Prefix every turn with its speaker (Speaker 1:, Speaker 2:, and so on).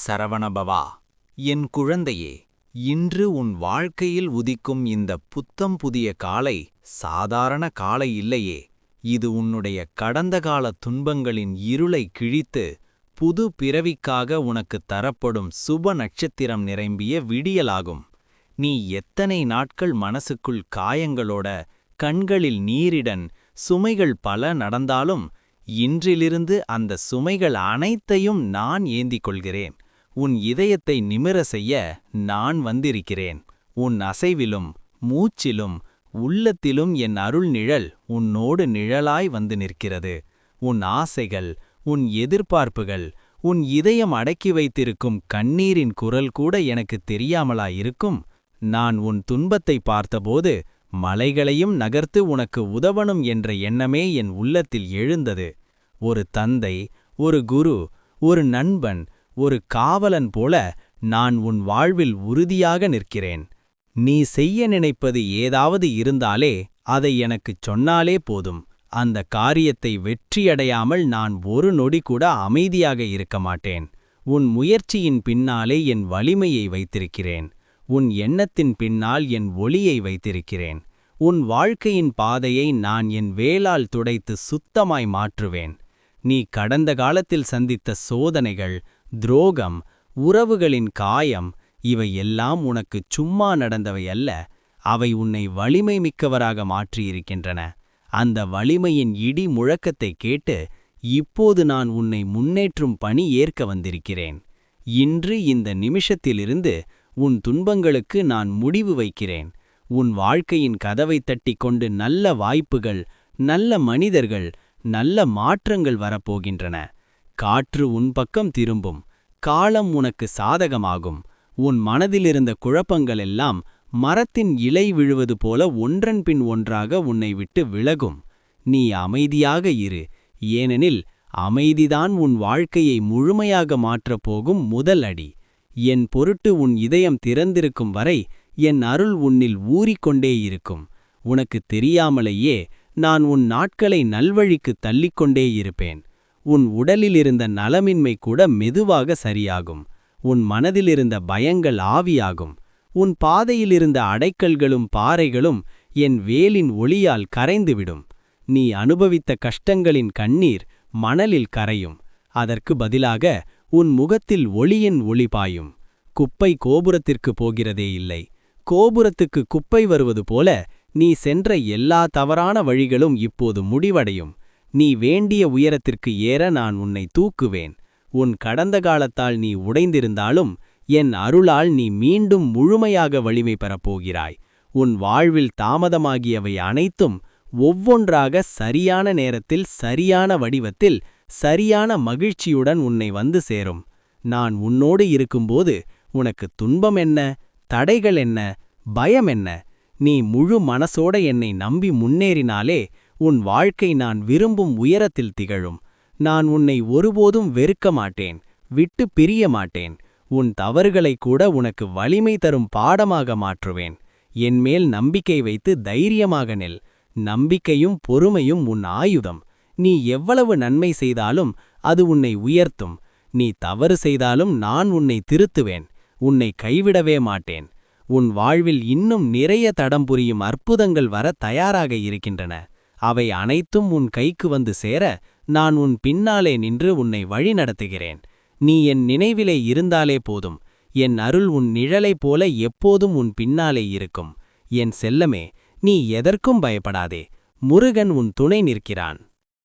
Speaker 1: சரவணபவா. என் குழந்தையே, இன்று உன் வாழ்க்கையில் உதிக்கும் இந்த புத்தம் புதிய காலை சாதாரண காலை இல்லையே. இது உன்னுடைய கடந்த கால துன்பங்களின் இருளை கிழித்து புது பிறவிக்காக உனக்குத் தரப்படும் சுப நட்சத்திரம் நிரம்பிய விடியலாகும். நீ எத்தனை நாட்கள் மனசுக்குள் காயங்களோட கண்களில் நீரிடன் சுமைகள் பல நடந்தாலும் இன்றிலிருந்து அந்த சுமைகள் அனைத்தையும் நான் ஏந்திக் கொள்கிறேன். உன் இதயத்தை நிமிர செய்ய நான் வந்திருக்கிறேன். உன் அசைவிலும் மூச்சிலும் உள்ளத்திலும் என் அருள் நிழல் உன்னோடு நிழலாய் வந்து நிற்கிறது. உன் ஆசைகள், உன் எதிர்பார்ப்புகள், உன் இதயம் அடக்கி வைத்திருக்கும் கண்ணீரின் குரல் கூட எனக்கு தெரியாமலாயிருக்கும். நான் உன் துன்பத்தை பார்த்தபோது மலைகளையும் நகர்த்து உனக்கு உதவணும் என்ற எண்ணமே என் உள்ளத்தில் எழுந்தது. ஒரு தந்தை, ஒரு குரு, ஒரு நண்பன், ஒரு காவலன் போல நான் உன் வாழ்வில் உறுதியாக நிற்கிறேன். நீ செய்ய நினைப்பது ஏதாவது இருந்தாலே அதை எனக்குச் சொன்னாலே போதும். அந்த காரியத்தை வெற்றியடையாமல் நான் ஒரு நொடி கூட அமைதியாக இருக்க மாட்டேன். உன் முயற்சியின் பின்னாலே என் வலிமையை வைத்திருக்கிறேன். உன் எண்ணத்தின் பின்னால் என் ஒளியை வைத்திருக்கிறேன். உன் வாழ்க்கையின் பாதையை நான் என் வேலால் துடைத்து சுத்தமாய் மாற்றுவேன். நீ கடந்த காலத்தில் சந்தித்த சோதனைகள், துரோகம், உறவுகளின் காயம், இவை எல்லாம் உனக்கு சும்மா நடந்தவை அல்ல. அவை உன்னை வலிமை மிக்கவராக மாற்றியிருக்கின்றன. அந்த வலிமையின் இடி முழக்கத்தை கேட்டு இப்போது நான் உன்னை முன்னேற்றும் பணி ஏற்க வந்திருக்கிறேன். இன்று இந்த நிமிஷத்திலிருந்து உன் துன்பங்களுக்கு நான் முடிவு வைக்கிறேன். உன் வாழ்க்கையின் கதவை தட்டிக் கொண்டு நல்ல வாய்ப்புகள், நல்ல மனிதர்கள், நல்ல மாற்றங்கள் வரப்போகின்றன. காற்று உன் பக்கம் திரும்பும். காலம் உனக்கு சாதகமாகும். உன் மனதிலிருந்த குழப்பங்களெல்லாம் மரத்தின் இலை விழுவது போல ஒன்றன் பின் ஒன்றாக உன்னை விட்டு விலகும். நீ அமைதியாக இரு, ஏனெனில் அமைதிதான் உன் வாழ்க்கையை முழுமையாக மாற்றப் போகும் முதல் அடி. என் பொருட்டு உன் இதயம் திறந்திருக்கும் வரை என் அருள் உன்னில் ஊறிக்கொண்டே இருக்கும். உனக்கு தெரியாமலேயே நான் உன் நாட்களை நல்வழிக்குத் தள்ளிக்கொண்டே இருப்பேன். உன் உடலிலிருந்த நலமின்மை கூட மெதுவாக சரியாகும். உன் மனதிலிருந்த பயங்கள் ஆவியாகும். உன் பாதையிலிருந்த அடைக்கல்களும் பாறைகளும் என் வேலின் ஒளியால் கரைந்துவிடும். நீ அனுபவித்த கஷ்டங்களின் கண்ணீர் மணலில் கரையும். அதற்கு பதிலாக உன் முகத்தில் ஒளியின் ஒளி பாயும். குப்பை கோபுரத்திற்கு போகிறதே இல்லை. கோபுரத்துக்கு குப்பை வருவது போல நீ சென்ற எல்லா தவறான வழிகளும் இப்போது முடிவடையும். நீ வேண்டிய உயரத்திற்கு ஏற நான் உன்னை தூக்குவேன். உன் கடந்த காலத்தால் நீ உடைந்திருந்தாலும் என் அருளால் நீ மீண்டும் முழுமையாக வலிமை பெறப்போகிறாய். உன் வாழ்வில் தாமதமாகியவை அனைத்தும் ஒவ்வொன்றாக சரியான நேரத்தில், சரியான வடிவத்தில், சரியான மகிழ்ச்சியுடன் உன்னை வந்து சேரும். நான் உன்னோடு இருக்கும்போது உனக்கு துன்பம் என்ன, தடைகள் என்ன, பயம் என்ன? நீ முழு மனசோட என்னை நம்பி முன்னேறினாலே உன் வாழ்க்கை நான் விரும்பும் உயரத்தில் திகழும். நான் உன்னை ஒருபோதும் வெறுக்க மாட்டேன், விட்டு பிரிய மாட்டேன். உன் தவறுகளை கூட உனக்கு வலிமை தரும் பாடமாக மாற்றுவேன். என்மேல் நம்பிக்கை வைத்து தைரியமாக நில். நம்பிக்கையும் பொறுமையும் உன் ஆயுதம். நீ எவ்வளவு நன்மை செய்தாலும் அது உன்னை உயர்த்தும். நீ தவறு செய்தாலும் நான் உன்னை திருத்துவேன். உன்னை கைவிடவே மாட்டேன். உன் வாழ்வில் இன்னும் நிறைய தடம் புரியும் அற்புதங்கள் வர தயாராக இருக்கின்றன. அவை அனைத்தும் உன் கைக்கு வந்து சேர நான் உன் பின்னாலே நின்று உன்னை வழிநடத்துகிறேன். நீ என் நினைவிலே இருந்தாலே போதும். என் அருள் உன் நிழலைப் போல எப்போதும் உன் பின்னாலே இருக்கும். என் செல்லமே, நீ எதற்கும் பயப்படாதே. முருகன் உன் துணை நிற்கிறான்.